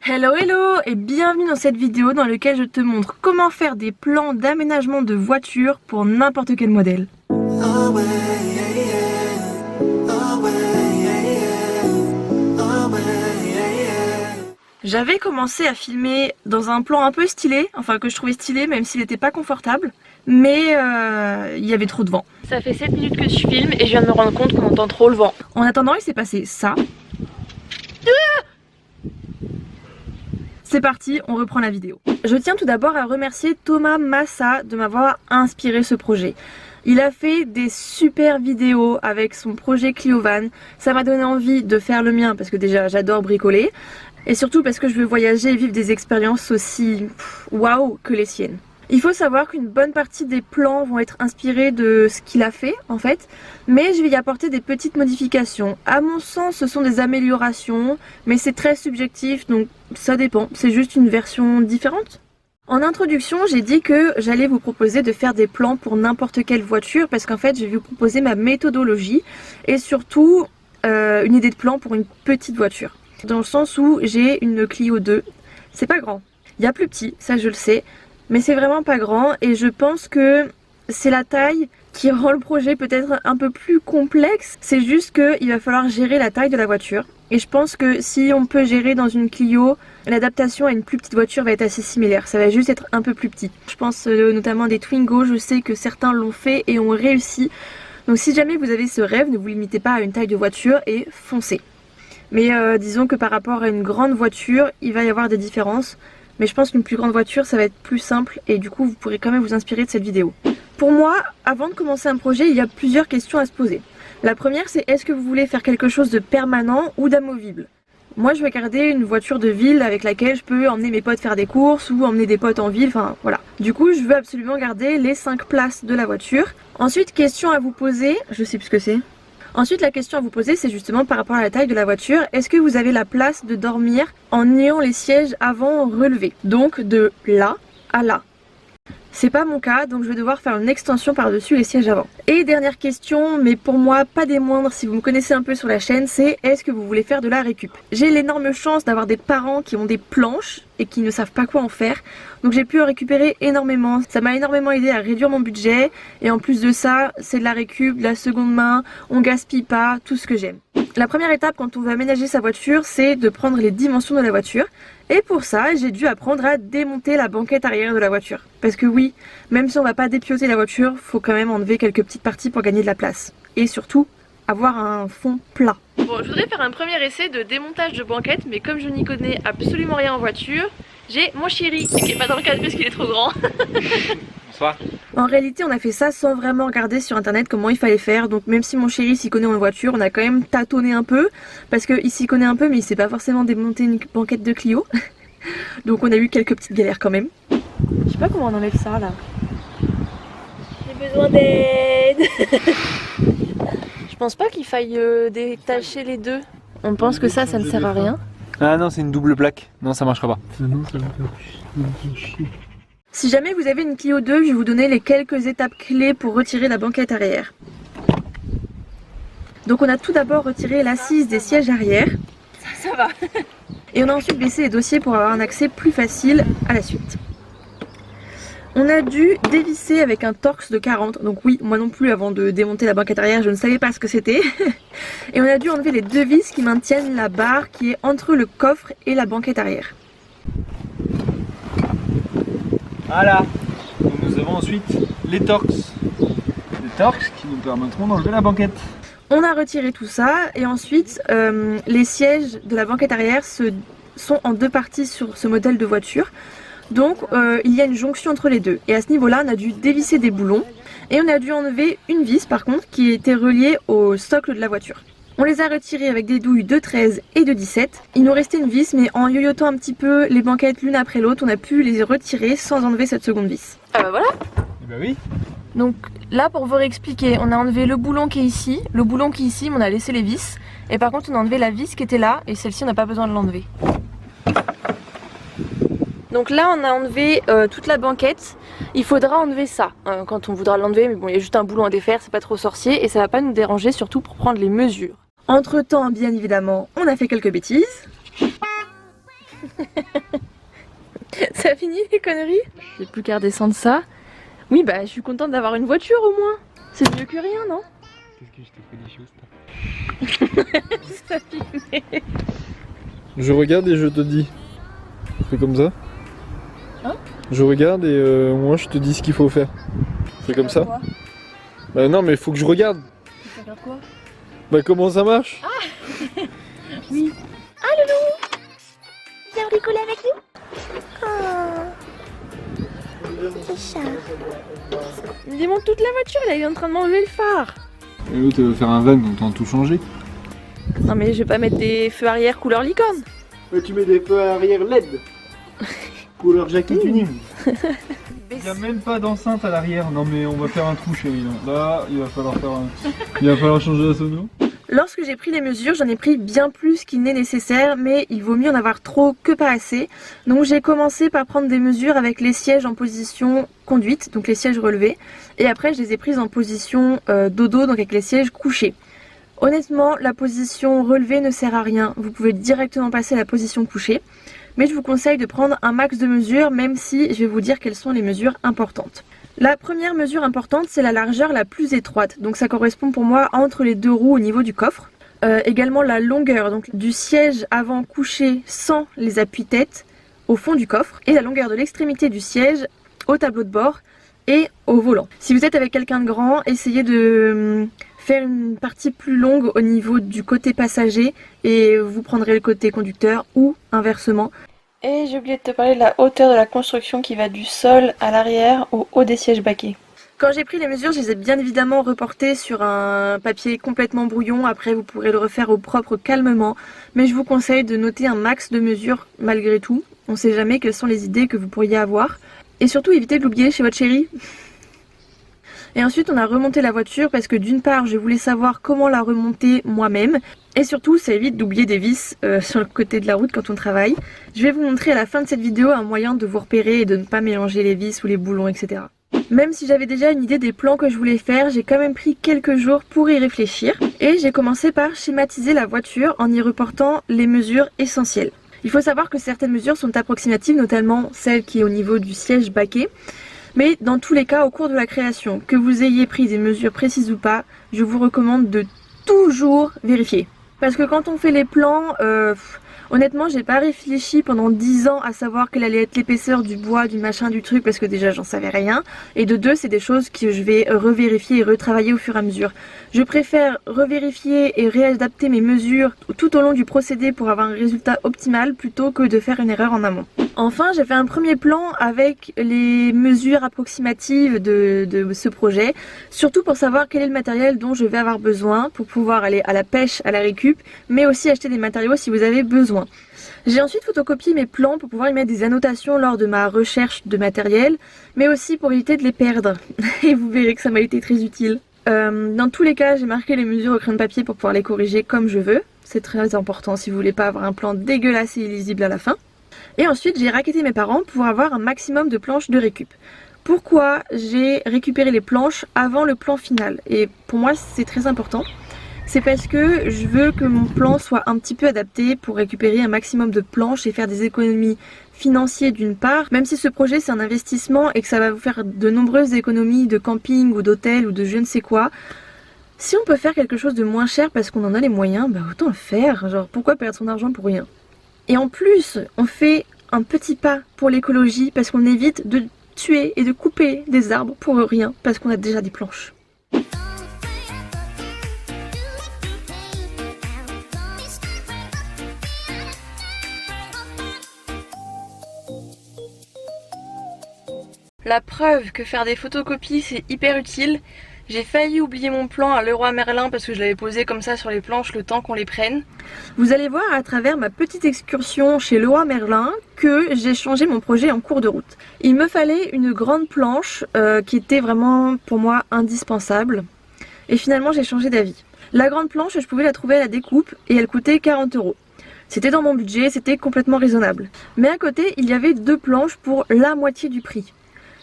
Hello hello et bienvenue dans cette vidéo dans laquelle je te montre comment faire des plans d'aménagement de voiture pour n'importe quel modèle. J'avais commencé à filmer dans un plan un peu stylé, enfin que je trouvais stylé même s'il n'était pas confortable, mais il y avait trop de vent. Ça fait 7 minutes que je filme et je viens de me rendre compte qu'on entend trop le vent. En attendant il s'est passé ça. C'est parti, on reprend la vidéo. Je tiens tout d'abord à remercier Thomas Massa de m'avoir inspiré ce projet. Il a fait des super vidéos avec son projet Clio Van. Ça m'a donné envie de faire le mien parce que déjà j'adore bricoler. Et surtout parce que je veux voyager et vivre des expériences aussi waouh que les siennes. Il faut savoir qu'une bonne partie des plans vont être inspirés de ce qu'il a fait en fait, mais je vais y apporter des petites modifications. À mon sens ce sont des améliorations, mais c'est très subjectif donc ça dépend, c'est juste une version différente. En introduction j'ai dit que j'allais vous proposer de faire des plans pour n'importe quelle voiture parce qu'en fait je vais vous proposer ma méthodologie et surtout une idée de plan pour une petite voiture. Dans le sens où j'ai une Clio 2, c'est pas grand, il y a plus petit, ça je le sais. Mais c'est vraiment pas grand et je pense que c'est la taille qui rend le projet peut-être un peu plus complexe. C'est juste qu'il va falloir gérer la taille de la voiture. Et je pense que si on peut gérer dans une Clio, l'adaptation à une plus petite voiture va être assez similaire. Ça va juste être un peu plus petit. Je pense notamment à des Twingo, je sais que certains l'ont fait et ont réussi. Donc si jamais vous avez ce rêve, ne vous limitez pas à une taille de voiture et foncez. Mais disons que par rapport à une grande voiture, il va y avoir des différences. Mais je pense qu'une plus grande voiture ça va être plus simple et du coup vous pourrez quand même vous inspirer de cette vidéo. Pour moi, avant de commencer un projet, il y a plusieurs questions à se poser. La première c'est est-ce que vous voulez faire quelque chose de permanent ou d'amovible? Moi je vais garder une voiture de ville avec laquelle je peux emmener mes potes faire des courses ou emmener des potes en ville, enfin voilà. Du coup je veux absolument garder les 5 places de la voiture. Ensuite question à vous poser, je sais plus ce que c'est. Ensuite la question à vous poser c'est justement par rapport à la taille de la voiture, est-ce que vous avez la place de dormir en ayant les sièges avant relevés, donc de là à là. C'est pas mon cas donc je vais devoir faire une extension par dessus les sièges avant. Et dernière question, mais pour moi pas des moindres si vous me connaissez un peu sur la chaîne, c'est est-ce que vous voulez faire de la récup? J'ai l'énorme chance d'avoir des parents qui ont des planches et qui ne savent pas quoi en faire, donc j'ai pu en récupérer énormément. Ça m'a énormément aidé à réduire mon budget et en plus de ça c'est de la récup, de la seconde main, on gaspille pas, tout ce que j'aime. La première étape quand on veut aménager sa voiture c'est de prendre les dimensions de la voiture et pour ça j'ai dû apprendre à démonter la banquette arrière de la voiture. Parce que oui, même si on va pas dépioter la voiture, faut quand même enlever quelques petites parties pour gagner de la place. Et surtout, avoir un fond plat. Bon, je voudrais faire un premier essai de démontage de banquette, mais comme je n'y connais absolument rien en voiture, j'ai mon chéri qui est pas dans le cadre parce qu'il est trop grand. Bonsoir. En réalité on a fait ça sans vraiment regarder sur internet comment il fallait faire, donc même si mon chéri s'y connaît en voiture, on a quand même tâtonné un peu, parce qu'il s'y connaît un peu mais il sait pas forcément démonter une banquette de Clio. Donc on a eu quelques petites galères quand même. Je sais pas comment on enlève ça là. J'ai besoin d'aide. Je pense pas qu'il faille détacher les deux. On pense que ça ne sert à rien. Ah non, c'est une double plaque. Non, ça marchera pas. Non, ça va faire chier. Si jamais vous avez une Clio 2, je vais vous donner les quelques étapes clés pour retirer la banquette arrière. Donc on a tout d'abord retiré l'assise des sièges arrière. Ça va. Et on a ensuite baissé les dossiers pour avoir un accès plus facile à la suite. On a dû dévisser avec un Torx de 40, donc oui, moi non plus avant de démonter la banquette arrière je ne savais pas ce que c'était. Et on a dû enlever les deux vis qui maintiennent la barre qui est entre le coffre et la banquette arrière. Voilà. Donc nous avons ensuite les Torx. Les Torx qui nous permettront d'enlever la banquette. On a retiré tout ça et ensuite les sièges de la banquette arrière sont en deux parties sur ce modèle de voiture. Donc il y a une jonction entre les deux et à ce niveau là on a dû dévisser des boulons et on a dû enlever une vis par contre qui était reliée au socle de la voiture. On les a retirés avec des douilles de 13 et de 17. Il nous restait une vis mais en yoyotant un petit peu les banquettes l'une après l'autre on a pu les retirer sans enlever cette seconde vis. Ah bah voilà. Et bah oui. Donc là pour vous réexpliquer, on a enlevé le boulon qui est ici, le boulon qui est ici mais on a laissé les vis. Et par contre on a enlevé la vis qui était là et celle-ci on n'a pas besoin de l'enlever. Donc là on a enlevé toute la banquette, il faudra enlever ça quand on voudra l'enlever, mais bon il y a juste un boulon à défaire, c'est pas trop sorcier et ça va pas nous déranger surtout pour prendre les mesures. Entre temps bien évidemment on a fait quelques bêtises. Ça finit les conneries? J'ai plus qu'à redescendre ça. Oui, bah je suis contente d'avoir une voiture au moins. C'est mieux que rien, non? Qu'est-ce que je t'ai fait des choses, Ça filmait. Je regarde et je te dis. Fais comme ça. Hein? Je regarde et moi je te dis ce qu'il faut faire. Fais comme ça. Quoi? Bah non mais faut que je regarde. Tu regardes quoi? Bah comment ça marche? Oui. Ah Loulou! Viens bricoler avec nous? Oh. Petit chat. Il démonte toute la voiture, là, il est en train de m'enlever le phare. Et l'autre elle veut faire un van donc t'as tout changé. Non mais je vais pas mettre des feux arrière couleur licorne. Ouais, tu mets des feux arrière LED. Couleur Jackie Tuning. Il n'y a même pas d'enceinte à l'arrière. Non mais on va faire un trou chérie. Là il va falloir il va falloir changer la sono. Lorsque j'ai pris les mesures, j'en ai pris bien plus qu'il n'est nécessaire, mais il vaut mieux en avoir trop que pas assez. Donc j'ai commencé par prendre des mesures avec les sièges en position conduite, donc les sièges relevés, et après je les ai prises en position dodo, donc avec les sièges couchés. Honnêtement, la position relevée ne sert à rien, vous pouvez directement passer à la position couchée, mais je vous conseille de prendre un max de mesures, même si je vais vous dire quelles sont les mesures importantes. La première mesure importante, c'est la largeur la plus étroite, donc ça correspond pour moi entre les deux roues au niveau du coffre. Également la longueur donc du siège avant couché sans les appuis-tête au fond du coffre, et la longueur de l'extrémité du siège au tableau de bord et au volant. Si vous êtes avec quelqu'un de grand, essayez de faire une partie plus longue au niveau du côté passager et vous prendrez le côté conducteur ou inversement. Et j'ai oublié de te parler de la hauteur de la construction qui va du sol à l'arrière au haut des sièges baquets. Quand j'ai pris les mesures, je les ai bien évidemment reportées sur un papier complètement brouillon. Après, vous pourrez le refaire au propre calmement. Mais je vous conseille de noter un max de mesures malgré tout. On ne sait jamais quelles sont les idées que vous pourriez avoir. Et surtout, évitez de l'oublier chez votre chérie. Et ensuite, on a remonté la voiture parce que d'une part, je voulais savoir comment la remonter moi-même. Et surtout, ça évite d'oublier des vis sur le côté de la route quand on travaille. Je vais vous montrer à la fin de cette vidéo un moyen de vous repérer et de ne pas mélanger les vis ou les boulons, etc. Même si j'avais déjà une idée des plans que je voulais faire, j'ai quand même pris quelques jours pour y réfléchir. Et j'ai commencé par schématiser la voiture en y reportant les mesures essentielles. Il faut savoir que certaines mesures sont approximatives, notamment celle qui est au niveau du siège baquet. Mais dans tous les cas, au cours de la création, que vous ayez pris des mesures précises ou pas, je vous recommande de toujours vérifier. Parce que quand on fait les plans, honnêtement, j'ai pas réfléchi pendant 10 ans à savoir quelle allait être l'épaisseur du bois, du machin, du truc, parce que déjà j'en savais rien. Et de deux, c'est des choses que je vais revérifier et retravailler au fur et à mesure. Je préfère revérifier et réadapter mes mesures tout au long du procédé pour avoir un résultat optimal plutôt que de faire une erreur en amont. Enfin, j'ai fait un premier plan avec les mesures approximatives de ce projet, surtout pour savoir quel est le matériel dont je vais avoir besoin pour pouvoir aller à la pêche, à la récup, mais aussi acheter des matériaux si vous avez besoin. J'ai ensuite photocopié mes plans pour pouvoir y mettre des annotations lors de ma recherche de matériel, mais aussi pour éviter de les perdre. Et vous verrez que ça m'a été très utile. Dans tous les cas, j'ai marqué les mesures au crayon de papier pour pouvoir les corriger comme je veux. C'est très important si vous voulez pas avoir un plan dégueulasse et illisible à la fin. Et ensuite, j'ai raquetté mes parents pour avoir un maximum de planches de récup. Pourquoi j'ai récupéré les planches avant le plan final? Et pour moi, c'est très important. C'est parce que je veux que mon plan soit un petit peu adapté pour récupérer un maximum de planches et faire des économies financières d'une part, même si ce projet c'est un investissement et que ça va vous faire de nombreuses économies de camping ou d'hôtel ou de je ne sais quoi. Si on peut faire quelque chose de moins cher parce qu'on en a les moyens, bah autant le faire. Genre pourquoi perdre son argent pour rien? Et en plus, on fait un petit pas pour l'écologie parce qu'on évite de tuer et de couper des arbres pour rien parce qu'on a déjà des planches. La preuve que faire des photocopies c'est hyper utile. J'ai failli oublier mon plan à Leroy Merlin parce que je l'avais posé comme ça sur les planches le temps qu'on les prenne. Vous allez voir à travers ma petite excursion chez Leroy Merlin que j'ai changé mon projet en cours de route. Il me fallait une grande planche qui était vraiment pour moi indispensable. Et finalement j'ai changé d'avis. La grande planche je pouvais la trouver à la découpe et elle coûtait 40 €. C'était dans mon budget, c'était complètement raisonnable. Mais à côté il y avait deux planches pour la moitié du prix.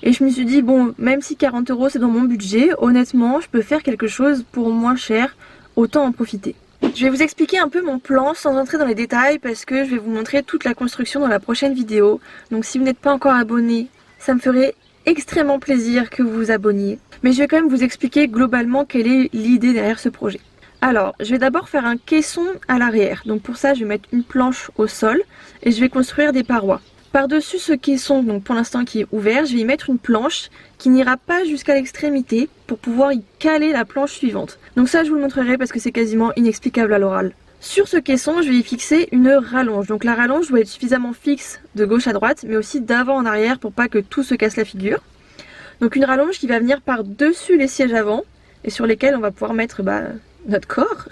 Et je me suis dit, bon, même si 40 € c'est dans mon budget, honnêtement, je peux faire quelque chose pour moins cher, autant en profiter. Je vais vous expliquer un peu mon plan sans entrer dans les détails parce que je vais vous montrer toute la construction dans la prochaine vidéo. Donc si vous n'êtes pas encore abonné, ça me ferait extrêmement plaisir que vous vous abonniez. Mais je vais quand même vous expliquer globalement quelle est l'idée derrière ce projet. Alors, je vais d'abord faire un caisson à l'arrière. Donc pour ça, je vais mettre une planche au sol et je vais construire des parois. Par-dessus ce caisson, donc pour l'instant qui est ouvert, je vais y mettre une planche qui n'ira pas jusqu'à l'extrémité pour pouvoir y caler la planche suivante. Donc ça, je vous le montrerai parce que c'est quasiment inexplicable à l'oral. Sur ce caisson, je vais y fixer une rallonge. Donc la rallonge doit être suffisamment fixe de gauche à droite, mais aussi d'avant en arrière pour pas que tout se casse la figure. Donc une rallonge qui va venir par-dessus les sièges avant et sur lesquels on va pouvoir mettre notre corps.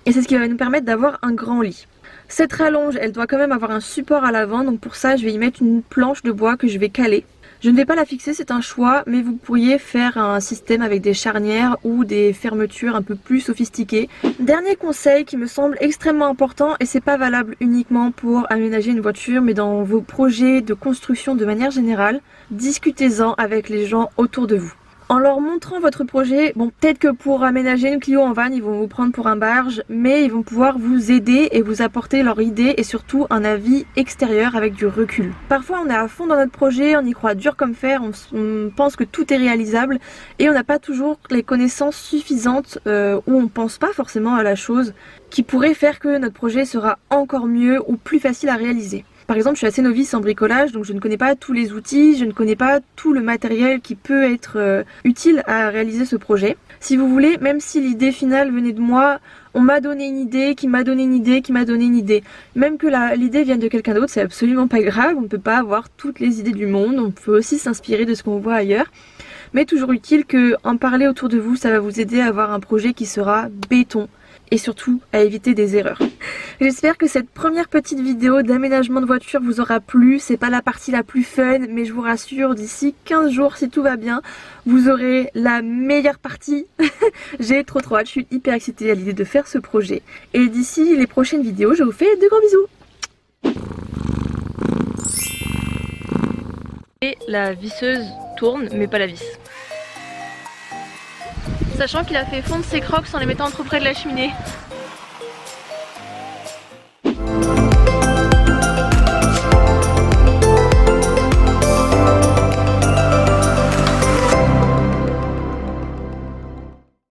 Et c'est ce qui va nous permettre d'avoir un grand lit. Cette rallonge, elle doit quand même avoir un support à l'avant, donc pour ça je vais y mettre une planche de bois que je vais caler. Je ne vais pas la fixer, c'est un choix, mais vous pourriez faire un système avec des charnières ou des fermetures un peu plus sophistiquées. Dernier conseil qui me semble extrêmement important, et c'est pas valable uniquement pour aménager une voiture, mais dans vos projets de construction de manière générale, discutez-en avec les gens autour de vous. En leur montrant votre projet, bon, peut-être que pour aménager une Clio en van, ils vont vous prendre pour un barge, mais ils vont pouvoir vous aider et vous apporter leurs idées et surtout un avis extérieur avec du recul. Parfois on est à fond dans notre projet, on y croit dur comme fer, on pense que tout est réalisable et on n'a pas toujours les connaissances suffisantes ou on pense pas forcément à la chose qui pourrait faire que notre projet sera encore mieux ou plus facile à réaliser. Par exemple, je suis assez novice en bricolage, donc je ne connais pas tous les outils, je ne connais pas tout le matériel qui peut être utile à réaliser ce projet. Si vous voulez, même si l'idée finale venait de moi, on m'a donné une idée, qui m'a donné une idée, qui m'a donné une idée. Même que l'idée vienne de quelqu'un d'autre, c'est absolument pas grave, on ne peut pas avoir toutes les idées du monde, on peut aussi s'inspirer de ce qu'on voit ailleurs. Mais toujours utile qu'en parler autour de vous, ça va vous aider à avoir un projet qui sera béton. Et surtout à éviter des erreurs. J'espère que cette première petite vidéo d'aménagement de voiture vous aura plu. C'est pas la partie la plus fun, mais je vous rassure, d'ici 15 jours, si tout va bien, vous aurez la meilleure partie. J'ai trop hâte, je suis hyper excitée à l'idée de faire ce projet. Et d'ici les prochaines vidéos, je vous fais de gros bisous. Et la visseuse tourne, mais pas la vis. Sachant qu'il a fait fondre ses crocs en les mettant trop près de la cheminée.